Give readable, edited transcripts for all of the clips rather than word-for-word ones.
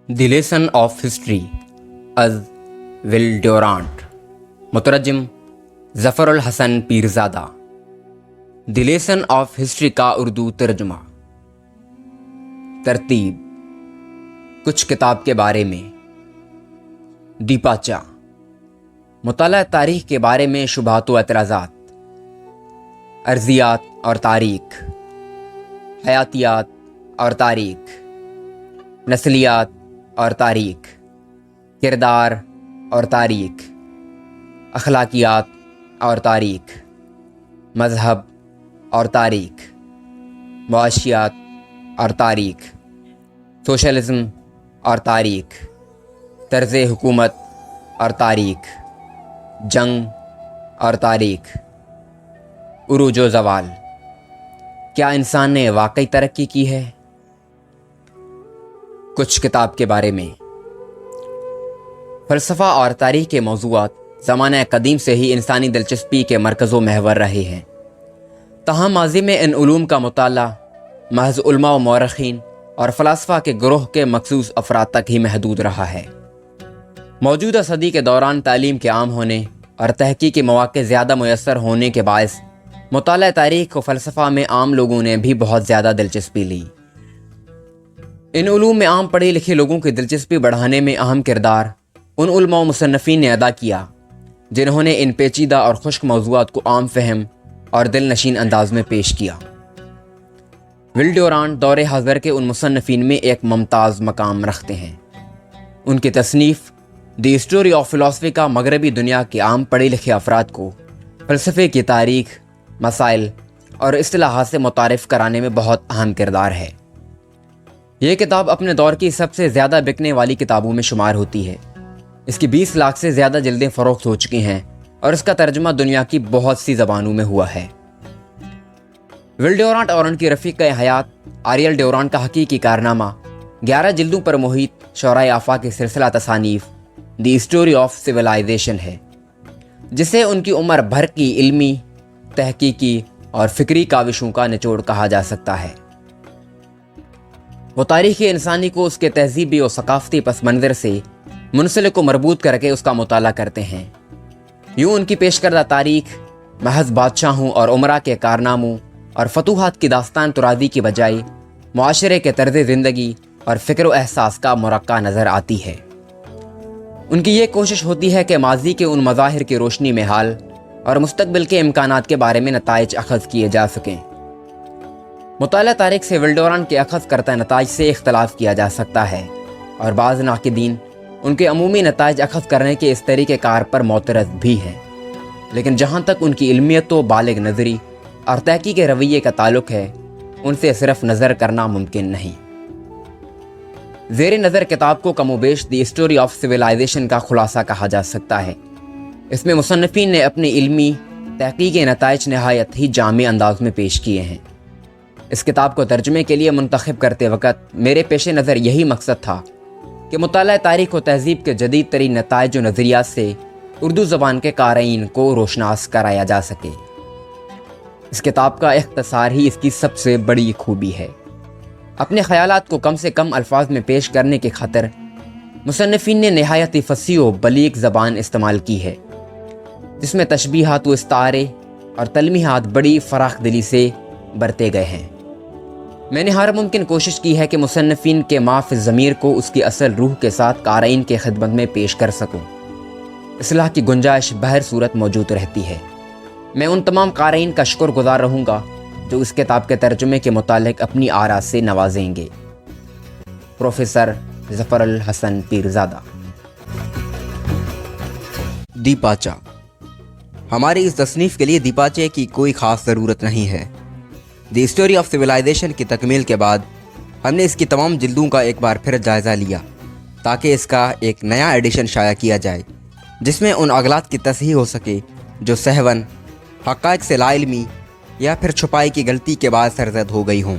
The lesson of history از Will Durant, مترجم Zafar Alhasan Pirzada. The lesson of history کا اردو ترجمہ۔ ترتیب: کچھ کتاب کے بارے میں۔ دیپاچا، مطالعہ تاریخ کے بارے میں شبہات و اعتراضات، ارضیات اور تاریخ، حیاتیات اور تاریخ، نسلیات اور تاریخ، کردار اور تاریخ، اخلاقیات اور تاریخ، مذہب اور تاریخ، معاشیات اور تاریخ، سوشلزم اور تاریخ، طرز حکومت اور تاریخ، جنگ اور تاریخ، عروج و زوال۔ کیا انسان نے واقعی ترقی کی ہے؟ کچھ کتاب کے بارے میں۔ فلسفہ اور تاریخ کے موضوعات زمانہ قدیم سے ہی انسانی دلچسپی کے مرکز و محور رہے ہیں، تاہم ماضی میں ان علوم کا مطالعہ محض علماء و مورخین اور فلاسفہ کے گروہ کے مخصوص افراد تک ہی محدود رہا ہے۔ موجودہ صدی کے دوران تعلیم کے عام ہونے اور تحقیقی مواقع زیادہ میسر ہونے کے باعث مطالعہ تاریخ و فلسفہ میں عام لوگوں نے بھی بہت زیادہ دلچسپی لی۔ ان علوم میں عام پڑھے لکھے لوگوں کی دلچسپی بڑھانے میں اہم کردار ان علماء و مصنفین نے ادا کیا جنہوں نے ان پیچیدہ اور خشک موضوعات کو عام فہم اور دل نشین انداز میں پیش کیا۔ ول ڈیورانٹ دور حاضر کے ان مصنفین میں ایک ممتاز مقام رکھتے ہیں۔ ان کی تصنیف دی ہسٹوری آف فلاسفی کا مغربی دنیا کے عام پڑھے لکھے افراد کو فلسفے کی تاریخ، مسائل اور اصطلاحات سے متعارف کرانے میں بہت اہم کردار ہے۔ یہ کتاب اپنے دور کی سب سے زیادہ بکنے والی کتابوں میں شمار ہوتی ہے۔ اس کی 20 لاکھ سے زیادہ جلدیں فروخت ہو چکی ہیں اور اس کا ترجمہ دنیا کی بہت سی زبانوں میں ہوا ہے۔ ول ڈیورانٹ اور ان کی رفیق حیات آریل ڈیورانٹ کا حقیقی کارنامہ 11 جلدوں پر محیط شعراء آفاق کی سلسلہ تصانیف دی ہسٹوری آف سویلائزیشن ہے، جسے ان کی عمر بھر کی علمی، تحقیقی اور فکری کاوشوں کا نچوڑ کہا جا سکتا ہے۔ وہ تاریخ انسانی کو اس کے تہذیبی اور ثقافتی پس منظر سے منسلک و مربوط کر کے اس کا مطالعہ کرتے ہیں۔ یوں ان کی پیش کردہ تاریخ محض بادشاہوں اور امراء کے کارناموں اور فتوحات کی داستان ترازی کی بجائے معاشرے کے طرز زندگی اور فکر و احساس کا مرقع نظر آتی ہے۔ ان کی یہ کوشش ہوتی ہے کہ ماضی کے ان مظاہر کی روشنی میں حال اور مستقبل کے امکانات کے بارے میں نتائج اخذ کیے جا سکیں۔ مطالعہ تاریخ سے ول ڈیورانٹ کے اخذ کردہ نتائج سے اختلاف کیا جا سکتا ہے، اور بعض ناقدین ان کے عمومی نتائج اخذ کرنے کے اس طریقہ کار پر معترض بھی ہیں، لیکن جہاں تک ان کی علمیت و بالغ نظری اور تحقیق کے رویے کا تعلق ہے، ان سے صرف نظر کرنا ممکن نہیں۔ زیر نظر کتاب کو کم و بیش دی ہسٹوری آف سویلائزیشن کا خلاصہ کہا جا سکتا ہے۔ اس میں مصنفین نے اپنی علمی تحقیقی نتائج نہایت ہی جامع انداز میں پیش کیے ہیں۔ اس کتاب کو ترجمے کے لیے منتخب کرتے وقت میرے پیش نظر یہی مقصد تھا کہ مطالعہ تاریخ و تہذیب کے جدید ترین نتائج و نظریات سے اردو زبان کے قارئین کو روشناس کرایا جا سکے۔ اس کتاب کا اختصار ہی اس کی سب سے بڑی خوبی ہے۔ اپنے خیالات کو کم سے کم الفاظ میں پیش کرنے کی خاطر مصنفین نے نہایت ہی فصیح و بلیغ زبان استعمال کی ہے، جس میں تشبیہات و استعارے اور تلمیحات بڑی فراخ دلی سے برتے گئے ہیں۔ میں نے ہر ممکن کوشش کی ہے کہ مصنفین کے ما فی الضمیر کو اس کی اصل روح کے ساتھ قارئین کے خدمت میں پیش کر سکوں۔ اصلاح کی گنجائش بہر صورت موجود رہتی ہے۔ میں ان تمام قارئین کا شکر گزار رہوں گا جو اس کتاب کے ترجمے کے متعلق اپنی آراء سے نوازیں گے۔ پروفیسر ظفر الحسن پیرزادہ۔ دیپاچا۔ ہماری اس تصنیف کے لیے دیپاچے کی کوئی خاص ضرورت نہیں ہے۔ دی ہسٹوری آف سویلائزیشن کی تکمیل کے بعد ہم نے اس کی تمام جلدوں کا ایک بار پھر جائزہ لیا تاکہ اس کا ایک نیا ایڈیشن شائع کیا جائے جس میں ان اغلاط کی تصحیح ہو سکے جو سہون، حقائق سے لا علمی یا پھر چھپائی کی غلطی کے بعد سرزد ہو گئی ہوں۔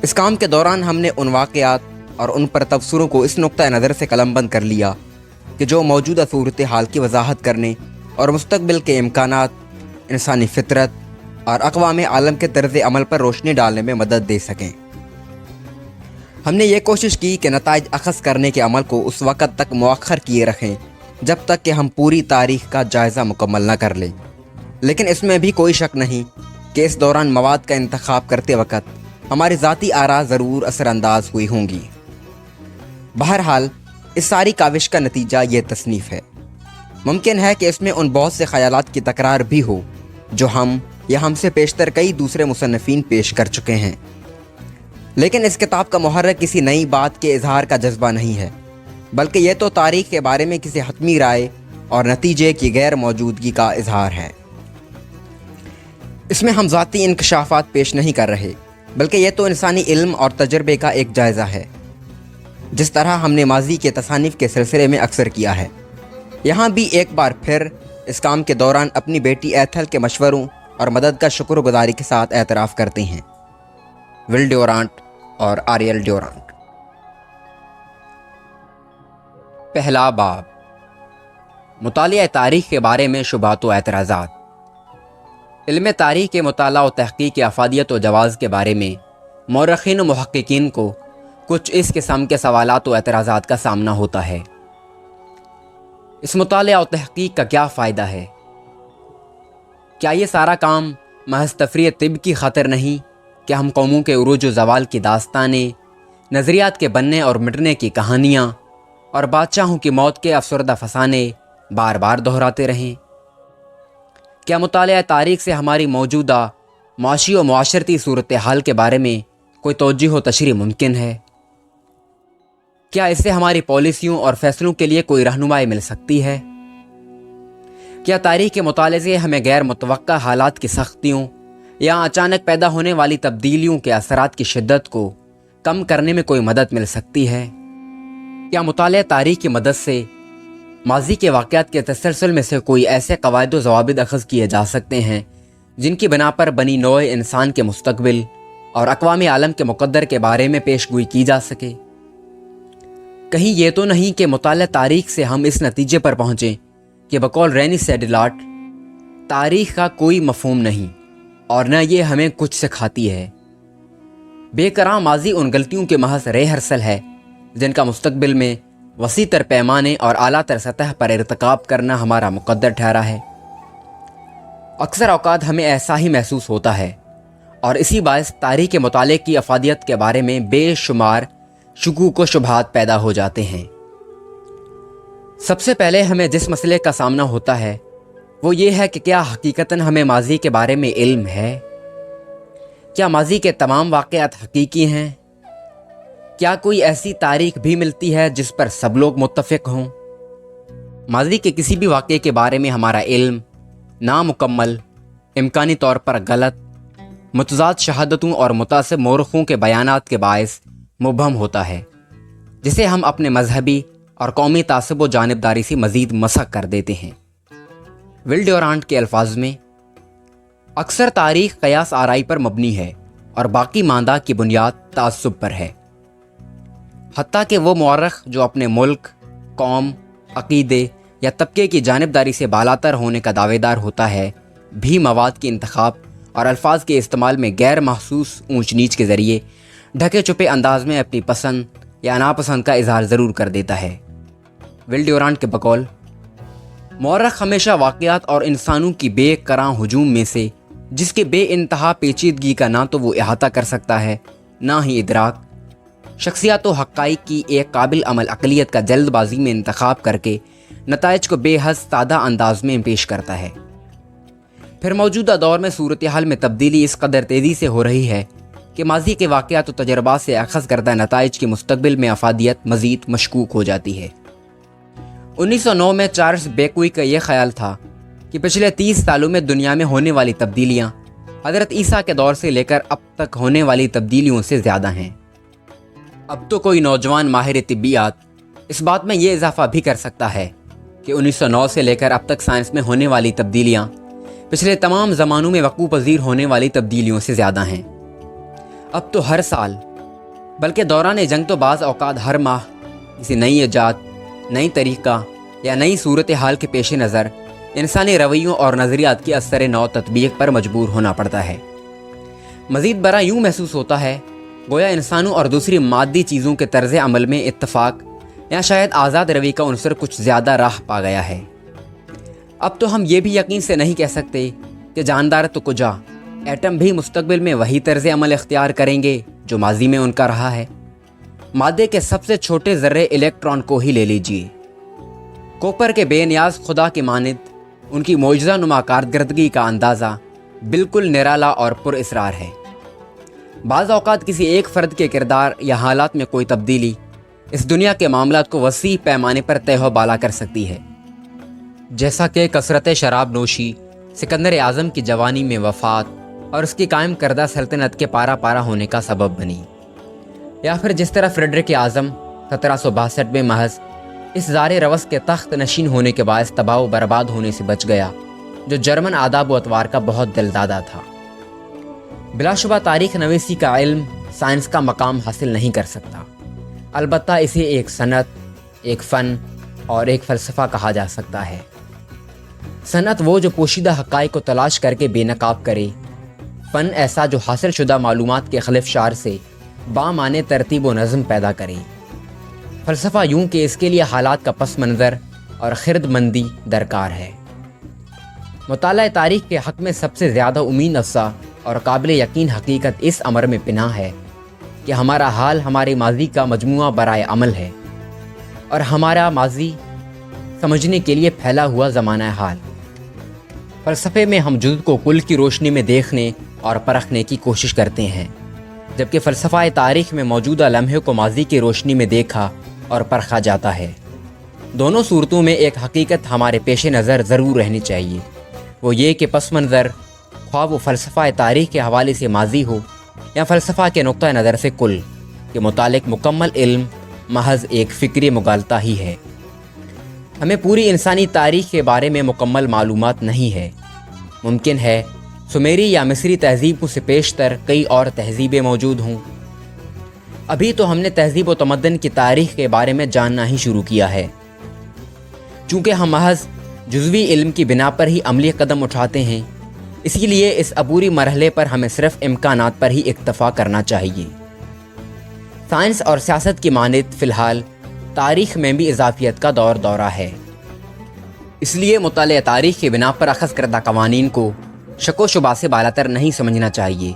اس کام کے دوران ہم نے ان واقعات اور ان پر تبصروں کو اس نقطہ نظر سے قلم بند کر لیا کہ جو موجودہ صورتحال کی وضاحت کرنے اور مستقبل کے امکانات، انسانی فطرت اور اقوام عالم کے طرز عمل پر روشنی ڈالنے میں مدد دے سکیں۔ ہم نے یہ کوشش کی کہ نتائج اخذ کرنے کے عمل کو اس وقت تک مؤخر کیے رکھیں جب تک کہ ہم پوری تاریخ کا جائزہ مکمل نہ کر لیں، لیکن اس میں بھی کوئی شک نہیں کہ اس دوران مواد کا انتخاب کرتے وقت ہماری ذاتی آراء ضرور اثر انداز ہوئی ہوں گی۔ بہرحال اس ساری کاوش کا نتیجہ یہ تصنیف ہے۔ ممکن ہے کہ اس میں ان بہت سے خیالات کی تکرار بھی ہو جو ہم یا ہم سے پیشتر کئی دوسرے مصنفین پیش کر چکے ہیں، لیکن اس کتاب کا محرک کسی نئی بات کے اظہار کا جذبہ نہیں ہے، بلکہ یہ تو تاریخ کے بارے میں کسی حتمی رائے اور نتیجے کی غیر موجودگی کا اظہار ہے۔ اس میں ہم ذاتی انکشافات پیش نہیں کر رہے، بلکہ یہ تو انسانی علم اور تجربے کا ایک جائزہ ہے، جس طرح ہم نے ماضی کے تصانیف کے سلسلے میں اکثر کیا ہے۔ یہاں بھی ایک بار پھر اس کام کے دوران اپنی بیٹی ایتھل کے مشوروں اور مدد کا شکر گزاری کے ساتھ اعتراف کرتے ہیں۔ ول ڈیورانٹ اور آریل ڈیورانٹ۔ پہلا باب، مطالعہ تاریخ کے بارے میں شبہات و اعتراضات۔ علم تاریخ کے مطالعہ و تحقیق کے افادیت و جواز کے بارے میں مورخین و محققین کو کچھ اس قسم کے سوالات و اعتراضات کا سامنا ہوتا ہے۔ اس مطالعہ و تحقیق کا کیا فائدہ ہے؟ کیا یہ سارا کام محض تفریح طب کی خاطر نہیں کہ ہم قوموں کے عروج و زوال کی داستانیں، نظریات کے بننے اور مٹنے کی کہانیاں اور بادشاہوں کی موت کے افسردہ فسانے بار بار دہراتے رہیں؟ کیا مطالعہ تاریخ سے ہماری موجودہ معاشی و معاشرتی صورتحال کے بارے میں کوئی توجیہ و تشریح ممکن ہے؟ کیا اس سے ہماری پالیسیوں اور فیصلوں کے لیے کوئی رہنمائی مل سکتی ہے؟ کیا تاریخ کے مطالعے سے ہمیں غیر متوقع حالات کی سختیوں یا اچانک پیدا ہونے والی تبدیلیوں کے اثرات کی شدت کو کم کرنے میں کوئی مدد مل سکتی ہے؟ کیا مطالعہ تاریخ کی مدد سے ماضی کے واقعات کے تسلسل میں سے کوئی ایسے قواعد و ضوابط اخذ کیے جا سکتے ہیں جن کی بنا پر بنی نوع انسان کے مستقبل اور اقوام عالم کے مقدر کے بارے میں پیش گوئی کی جا سکے؟ کہیں یہ تو نہیں کہ مطالعہ تاریخ سے ہم اس نتیجے پر پہنچیں کہ بقول رینی سیڈلاٹ تاریخ کا کوئی مفہوم نہیں اور نہ یہ ہمیں کچھ سکھاتی ہے۔ بے کراں ماضی ان غلطیوں کے محض ریہرسل ہے جن کا مستقبل میں وسیع تر پیمانے اور اعلیٰ تر سطح پر ارتکاب کرنا ہمارا مقدر ٹھہرا ہے۔ اکثر اوقات ہمیں ایسا ہی محسوس ہوتا ہے، اور اسی باعث تاریخ کے مطالعے کی افادیت کے بارے میں بے شمار شکوک و شبہات پیدا ہو جاتے ہیں۔ سب سے پہلے ہمیں جس مسئلے کا سامنا ہوتا ہے وہ یہ ہے کہ کیا حقیقتاً ہمیں ماضی کے بارے میں علم ہے؟ کیا ماضی کے تمام واقعات حقیقی ہیں؟ کیا کوئی ایسی تاریخ بھی ملتی ہے جس پر سب لوگ متفق ہوں؟ ماضی کے کسی بھی واقعے کے بارے میں ہمارا علم نامکمل، امکانی طور پر غلط، متضاد شہادتوں اور متعصب مورخوں کے بیانات کے باعث مبہم ہوتا ہے، جسے ہم اپنے مذہبی اور قومی تعصب و جانبداری سے مزید مسخ کر دیتے ہیں۔ ول ڈیورانٹ کے الفاظ میں، اکثر تاریخ قیاس آرائی پر مبنی ہے اور باقی ماندہ کی بنیاد تعصب پر ہے۔ حتیٰ کہ وہ مورخ جو اپنے ملک، قوم، عقیدے یا طبقے کی جانبداری سے بالاتر ہونے کا دعوے دار ہوتا ہے، بھی مواد کے انتخاب اور الفاظ کے استعمال میں غیر محسوس اونچ نیچ کے ذریعے ڈھکے چھپے انداز میں اپنی پسند یا ناپسند کا اظہار ضرور کر دیتا ہے۔ ول ڈیورانٹ کے بقول، مورخ ہمیشہ واقعات اور انسانوں کی بے کراں ہجوم میں سے جس کے بے انتہا پیچیدگی کا نہ تو وہ احاطہ کر سکتا ہے نہ ہی ادراک، شخصیات و حقائق کی ایک قابل عمل اقلیت کا جلد بازی میں انتخاب کر کے نتائج کو بے حد سادہ انداز میں پیش کرتا ہے۔ پھر موجودہ دور میں صورتحال میں تبدیلی اس قدر تیزی سے ہو رہی ہے کہ ماضی کے واقعات و تجربات سے اخذ کردہ نتائج کی مستقبل میں افادیت مزید مشکوک ہو جاتی ہے۔ 1909 میں چارلس بیکوئی کا یہ خیال تھا کہ پچھلے 30 سالوں میں دنیا میں ہونے والی تبدیلیاں حضرت عیسیٰ کے دور سے لے کر اب تک ہونے والی تبدیلیوں سے زیادہ ہیں۔ اب تو کوئی نوجوان ماہر طبیات اس بات میں یہ اضافہ بھی کر سکتا ہے کہ 1909 سے لے کر اب تک سائنس میں ہونے والی تبدیلیاں پچھلے تمام زمانوں میں وقوع پذیر ہونے والی تبدیلیوں سے زیادہ ہیں۔ اب تو ہر سال، بلکہ دوران جنگ تو بعض اوقات ہر ماہ کسی نئی ایجاد، نئی طریقہ یا نئی صورتحال کے پیش نظر انسانی رویوں اور نظریات کی اثر نو تطبیق پر مجبور ہونا پڑتا ہے۔ مزید برآں یوں محسوس ہوتا ہے گویا انسانوں اور دوسری مادی چیزوں کے طرز عمل میں اتفاق یا شاید آزاد روی کا عنصر کچھ زیادہ راہ پا گیا ہے۔ اب تو ہم یہ بھی یقین سے نہیں کہہ سکتے کہ جاندار تو کجا، ایٹم بھی مستقبل میں وہی طرز عمل اختیار کریں گے جو ماضی میں ان کا رہا ہے۔ مادے کے سب سے چھوٹے ذرے الیکٹران کو ہی لے لیجیے۔ کوپر کے بے نیاز خدا کی مانند ان کی معجزہ نما کارکردگی کا اندازہ بالکل نرالا اور پر اسرار ہے۔ بعض اوقات کسی ایک فرد کے کردار یا حالات میں کوئی تبدیلی اس دنیا کے معاملات کو وسیع پیمانے پر تہ و بالا کر سکتی ہے، جیسا کہ کثرت شراب نوشی سکندر اعظم کی جوانی میں وفات اور اس کی قائم کردہ سلطنت کے پارا پارا ہونے کا سبب بنی، یا پھر جس طرح فریڈرک اعظم 1762 میں محض اس زار روس کے تخت نشین ہونے کے باعث تباہ و برباد ہونے سے بچ گیا، جو جرمن آداب و اطوار کا بہت دلدادہ تھا۔ بلا شبہ تاریخ نویسی کا علم سائنس کا مقام حاصل نہیں کر سکتا، البتہ اسے ایک صنعت، ایک فن اور ایک فلسفہ کہا جا سکتا ہے۔ صنعت وہ جو پوشیدہ حقائق کو تلاش کر کے بے نقاب کرے، فن ایسا جو حاصل شدہ معلومات کے خلفشار سے بامعنی ترتیب و نظم پیدا کرے، فلسفہ یوں کہ اس کے لیے حالات کا پس منظر اور خرد مندی درکار ہے۔ مطالعہ تاریخ کے حق میں سب سے زیادہ امید افزا اور قابل یقین حقیقت اس امر میں پنہاں ہے کہ ہمارا حال ہمارے ماضی کا مجموعہ برائے عمل ہے، اور ہمارا ماضی سمجھنے کے لیے پھیلا ہوا زمانہ حال۔ فلسفے میں ہم جزو کو کل کی روشنی میں دیکھنے اور پرکھنے کی کوشش کرتے ہیں، جبکہ فلسفہ تاریخ میں موجودہ لمحے کو ماضی کی روشنی میں دیکھا اور پرکھا جاتا ہے۔ دونوں صورتوں میں ایک حقیقت ہمارے پیش نظر ضرور رہنی چاہیے، وہ یہ کہ پس منظر خواہ وہ فلسفہ تاریخ کے حوالے سے ماضی ہو یا فلسفہ کے نقطہ نظر سے کل کے متعلق مکمل علم محض ایک فکری مغالطہ ہی ہے۔ ہمیں پوری انسانی تاریخ کے بارے میں مکمل معلومات نہیں ہے۔ ممکن ہے سمیری یا مصری تہذیب سے پیشتر کئی اور تہذیبیں موجود ہوں۔ ابھی تو ہم نے تہذیب و تمدن کی تاریخ کے بارے میں جاننا ہی شروع کیا ہے۔ چونکہ ہم محض جزوی علم کی بنا پر ہی عملی قدم اٹھاتے ہیں، اسی لیے اس عبوری مرحلے پر ہمیں صرف امکانات پر ہی اکتفا کرنا چاہیے۔ سائنس اور سیاست کی مانند فی الحال تاریخ میں بھی اضافیت کا دورہ ہے۔ اس لیے مطالعہ تاریخ کی بنا پر اخذ کردہ قوانین کو شک و شبہ سے بالاتر نہیں سمجھنا چاہیے۔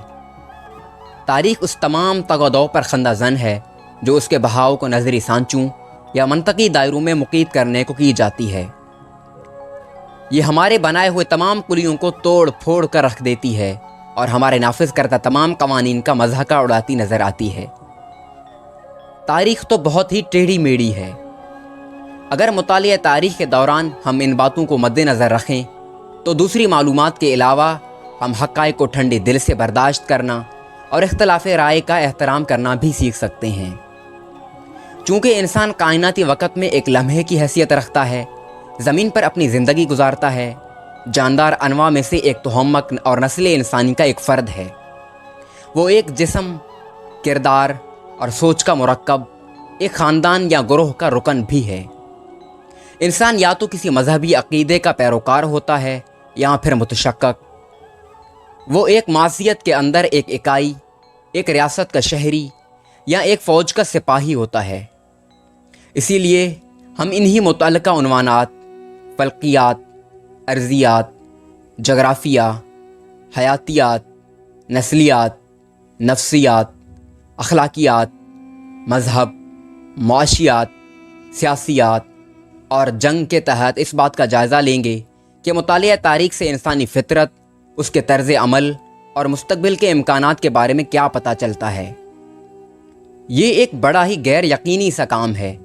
تاریخ اس تمام تگ و دو پر خندہ زن ہے جو اس کے بہاؤ کو نظری سانچوں یا منطقی دائروں میں مقید کرنے کو کی جاتی ہے۔ یہ ہمارے بنائے ہوئے تمام کلیوں کو توڑ پھوڑ کر رکھ دیتی ہے اور ہمارے نافذ کردہ تمام قوانین کا مضحکہ اڑاتی نظر آتی ہے۔ تاریخ تو بہت ہی ٹیڑھی میڑھی ہے۔ اگر مطالعہ تاریخ کے دوران ہم ان باتوں کو مد نظر رکھیں تو دوسری معلومات کے علاوہ ہم حقائق کو ٹھنڈے دل سے برداشت کرنا اور اختلاف رائے کا احترام کرنا بھی سیکھ سکتے ہیں۔ چونکہ انسان کائناتی وقت میں ایک لمحے کی حیثیت رکھتا ہے، زمین پر اپنی زندگی گزارتا ہے، جاندار انواع میں سے ایک تہمک اور نسل انسانی کا ایک فرد ہے، وہ ایک جسم، کردار اور سوچ کا مرکب، ایک خاندان یا گروہ کا رکن بھی ہے۔ انسان یا تو کسی مذہبی عقیدے کا پیروکار ہوتا ہے یا پھر متشکک۔ وہ ایک معاشیت کے اندر ایک اکائی، ایک ریاست کا شہری یا ایک فوج کا سپاہی ہوتا ہے۔ اسی لیے ہم انہی متعلقہ عنوانات، فلکیات، ارضیات، جغرافیہ، حیاتیات، نسلیات، نفسیات، اخلاقیات، مذہب، معاشیات، سیاسیات اور جنگ کے تحت اس بات کا جائزہ لیں گے کہ مطالعہ تاریخ سے انسانی فطرت، اس کے طرز عمل اور مستقبل کے امکانات کے بارے میں کیا پتہ چلتا ہے۔ یہ ایک بڑا ہی غیر یقینی سا کام ہے۔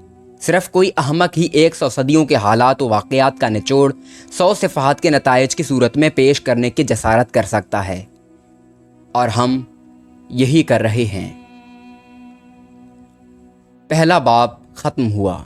صرف کوئی احمق ہی 100 صدیوں کے حالات و واقعات کا نچوڑ 100 صفحات کے نتائج کی صورت میں پیش کرنے کی جسارت کر سکتا ہے، اور ہم یہی کر رہے ہیں۔ پہلا باب ختم ہوا۔